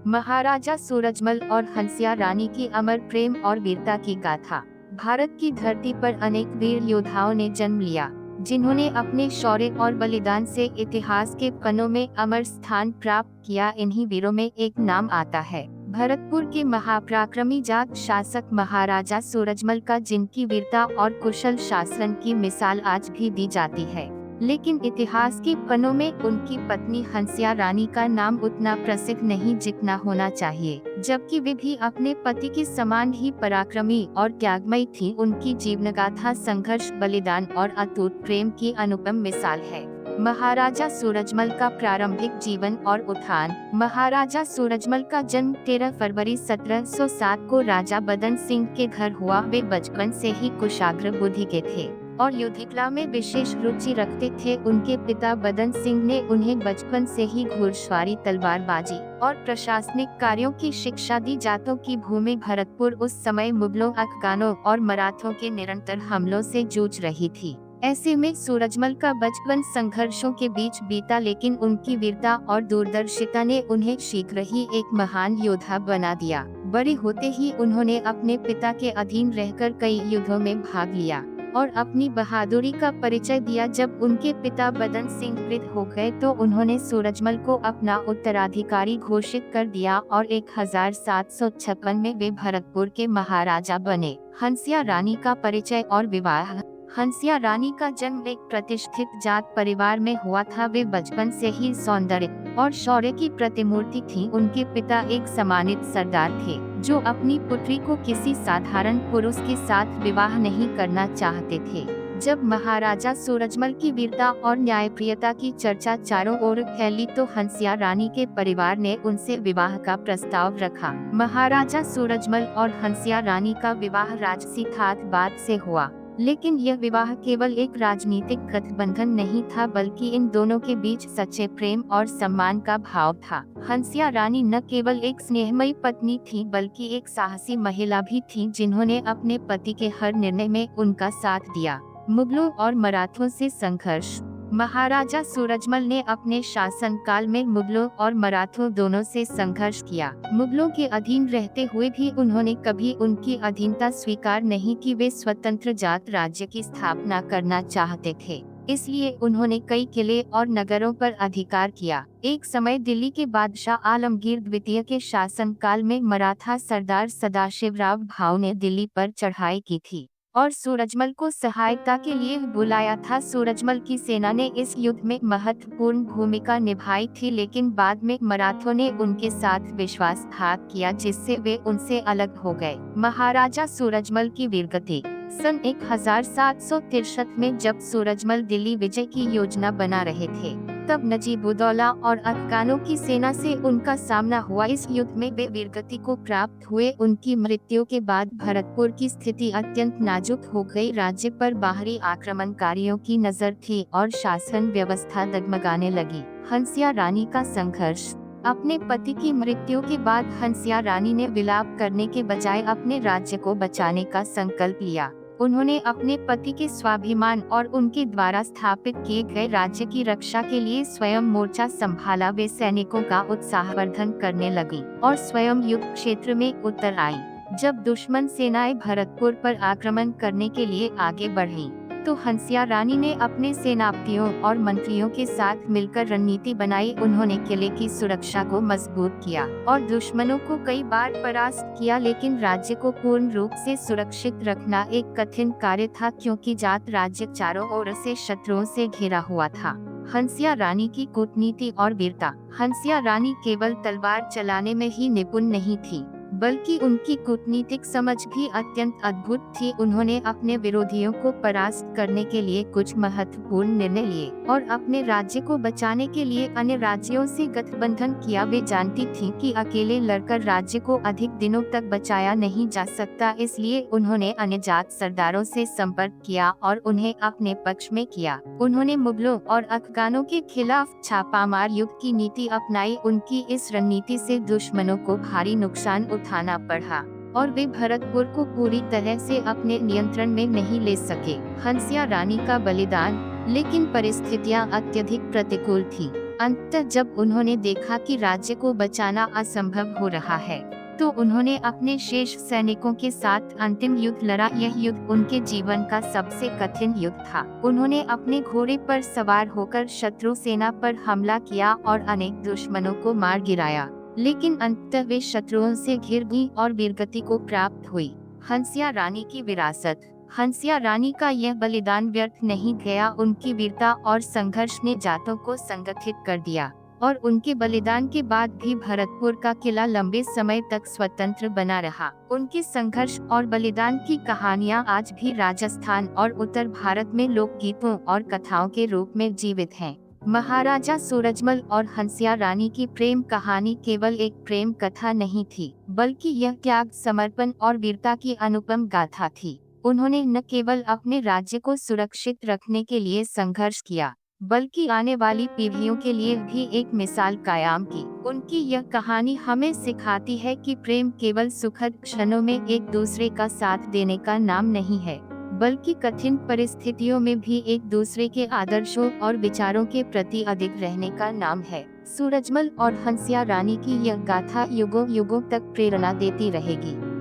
महाराजा सूरजमल और हंसिया रानी की अमर प्रेम और वीरता की गाथा। भारत की धरती पर अनेक वीर योद्धाओं ने जन्म लिया, जिन्होंने अपने शौर्य और बलिदान से इतिहास के पन्नों में अमर स्थान प्राप्त किया। इन्हीं वीरों में एक नाम आता है भरतपुर के महापराक्रमी जाट शासक महाराजा सूरजमल का, जिनकी वीरता और कुशल शासन की मिसाल आज भी दी जाती है। लेकिन इतिहास के पन्नों में उनकी पत्नी हंसिया रानी का नाम उतना प्रसिद्ध नहीं जितना होना चाहिए, जबकि वे भी अपने पति के समान ही पराक्रमी और त्यागमयी थी। उनकी जीवनगाथा संघर्ष, बलिदान और अटूट प्रेम की अनुपम मिसाल है। महाराजा सूरजमल का प्रारंभिक जीवन और उत्थान। महाराजा सूरजमल का जन्म 13 फरवरी 1707 को राजा बदन सिंह के घर हुआ। वे बचपन से ही कुशाग्र बुद्धि के थे और युद्धकला में विशेष रुचि रखते थे। उनके पिता बदन सिंह ने उन्हें बचपन से ही घुड़सवारी, तलवारबाजी और प्रशासनिक कार्यों की शिक्षा दी। जाटों की भूमि भरतपुर उस समय मुगलों, अफगानों और मराठों के निरंतर हमलों से जूझ रही थी। ऐसे में सूरजमल का बचपन संघर्षों के बीच बीता, लेकिन उनकी वीरता और दूरदर्शिता ने उन्हें शीघ्र ही एक महान योद्धा बना दिया। बड़े होते ही उन्होंने अपने पिता के अधीन रहकर कई युद्धों में भाग लिया और अपनी बहादुरी का परिचय दिया। जब उनके पिता बदन सिंह वृद्ध हो गए तो उन्होंने सूरजमल को अपना उत्तराधिकारी घोषित कर दिया और 1756 में वे भरतपुर के महाराजा बने। हंसिया रानी का परिचय और विवाह। हंसिया रानी का जन्म एक प्रतिष्ठित जाट परिवार में हुआ था। वे बचपन से ही सौंदर्य और शौर्य की प्रतिमूर्ति थीं। उनके पिता एक सम्मानित सरदार थे, जो अपनी पुत्री को किसी साधारण पुरुष के साथ विवाह नहीं करना चाहते थे। जब महाराजा सूरजमल की वीरता और न्यायप्रियता की चर्चा चारों ओर फैली तो हंसिया रानी के परिवार ने उनसे विवाह का प्रस्ताव रखा। महाराजा सूरजमल और हंसिया रानी का विवाह राजसी ठाट-बाट से हुआ, लेकिन यह विवाह केवल एक राजनीतिक गठबंधन नहीं था, बल्कि इन दोनों के बीच सच्चे प्रेम और सम्मान का भाव था। हंसिया रानी न केवल एक स्नेहमयी पत्नी थी, बल्कि एक साहसी महिला भी थी, जिन्होंने अपने पति के हर निर्णय में उनका साथ दिया। मुगलों और मराठों से संघर्ष। महाराजा सूरजमल ने अपने शासनकाल में मुगलों और मराठों दोनों से संघर्ष किया। मुगलों के अधीन रहते हुए भी उन्होंने कभी उनकी अधीनता स्वीकार नहीं की। वे स्वतंत्र जाट राज्य की स्थापना करना चाहते थे, इसलिए उन्होंने कई किले और नगरों पर अधिकार किया। एक समय दिल्ली के बादशाह आलमगीर द्वितीय के शासनकाल में मराठा सरदार सदाशिवराव भाऊ ने दिल्ली पर चढ़ाई की थी और सूरजमल को सहायता के लिए बुलाया था। सूरजमल की सेना ने इस युद्ध में महत्वपूर्ण भूमिका निभाई थी, लेकिन बाद में मराठों ने उनके साथ विश्वासघात किया, जिससे वे उनसे अलग हो गए। महाराजा सूरजमल की वीरगति। सन 1763 में जब सूरजमल दिल्ली विजय की योजना बना रहे थे, तब नजीबुद्दौला और अफगानों की सेना से उनका सामना हुआ। इस युद्ध में वे वीरगति को प्राप्त हुए। उनकी मृत्यु के बाद भरतपुर की स्थिति अत्यंत नाजुक हो गई। राज्य पर बाहरी आक्रमणकारियों की नजर थी और शासन व्यवस्था डगमगाने लगी। हंसिया रानी का संघर्ष। अपने पति की मृत्यु के बाद हंसिया रानी ने विलाप करने के बजाय अपने राज्य को बचाने का संकल्प लिया। उन्होंने अपने पति के स्वाभिमान और उनके द्वारा स्थापित किए गए राज्य की रक्षा के लिए स्वयं मोर्चा संभाला। वे सैनिकों का उत्साहवर्धन करने लगी और स्वयं युद्ध क्षेत्र में उतर आई। जब दुश्मन सेनाएं भरतपुर पर आक्रमण करने के लिए आगे बढ़ीं, तो हंसिया रानी ने अपने सेनापतियों और मंत्रियों के साथ मिलकर रणनीति बनाई। उन्होंने किले की सुरक्षा को मजबूत किया और दुश्मनों को कई बार परास्त किया, लेकिन राज्य को पूर्ण रूप से सुरक्षित रखना एक कठिन कार्य था, क्योंकि जाट राज्य चारों ओर से शत्रुओं से घिरा हुआ था। हंसिया रानी की कूटनीति और वीरता। हंसिया रानी केवल तलवार चलाने में ही निपुण नहीं थी, बल्कि उनकी कूटनीतिक समझ भी अत्यंत अद्भुत थी। उन्होंने अपने विरोधियों को परास्त करने के लिए कुछ महत्वपूर्ण निर्णय लिए और अपने राज्य को बचाने के लिए अन्य राज्यों से गठबंधन किया। वे जानती थीं कि अकेले लड़कर राज्य को अधिक दिनों तक बचाया नहीं जा सकता, इसलिए उन्होंने अन्य जाट सरदारों से संपर्क किया और उन्हें अपने पक्ष में किया। उन्होंने मुगलों और अफगानों के खिलाफ छापामार युद्ध की नीति अपनाई। उनकी इस रणनीति से दुश्मनों को भारी नुकसान उठाना पड़ा और वे भरतपुर को पूरी तरह से अपने नियंत्रण में नहीं ले सके। हंसिया रानी का बलिदान। लेकिन परिस्थितियां अत्यधिक प्रतिकूल थी। अंततः जब उन्होंने देखा कि राज्य को बचाना असंभव हो रहा है, तो उन्होंने अपने शेष सैनिकों के साथ अंतिम युद्ध लड़ा। यह युद्ध उनके जीवन का सबसे कठिन युद्ध था। उन्होंने अपने घोड़े पर सवार होकर शत्रु सेना पर हमला किया और अनेक दुश्मनों को मार गिराया, लेकिन अंततः वे शत्रुओं से घिर गईं और वीरगति को प्राप्त हुई। हंसिया रानी की विरासत। हंसिया रानी का यह बलिदान व्यर्थ नहीं गया। उनकी वीरता और संघर्ष ने जाटों को संगठित कर दिया और उनके बलिदान के बाद भी भरतपुर का किला लंबे समय तक स्वतंत्र बना रहा। उनके संघर्ष और बलिदान की कहानियां आज भी राजस्थान और उत्तर भारत में लोकगीतों और कथाओं के रूप में जीवित हैं। महाराजा सूरजमल और हंसिया रानी की प्रेम कहानी केवल एक प्रेम कथा नहीं थी, बल्कि यह त्याग, समर्पण और वीरता की अनुपम गाथा थी। उन्होंने न केवल अपने राज्य को सुरक्षित रखने के लिए संघर्ष किया, बल्कि आने वाली पीढ़ियों के लिए भी एक मिसाल कायम की। उनकी यह कहानी हमें सिखाती है कि प्रेम केवल सुखद क्षणों में एक दूसरे का साथ देने का नाम नहीं है, बल्कि कठिन परिस्थितियों में भी एक दूसरे के आदर्शों और विचारों के प्रति अडिग रहने का नाम है। सूरजमल और हंसिया रानी की यह गाथा युगों युगों तक प्रेरणा देती रहेगी।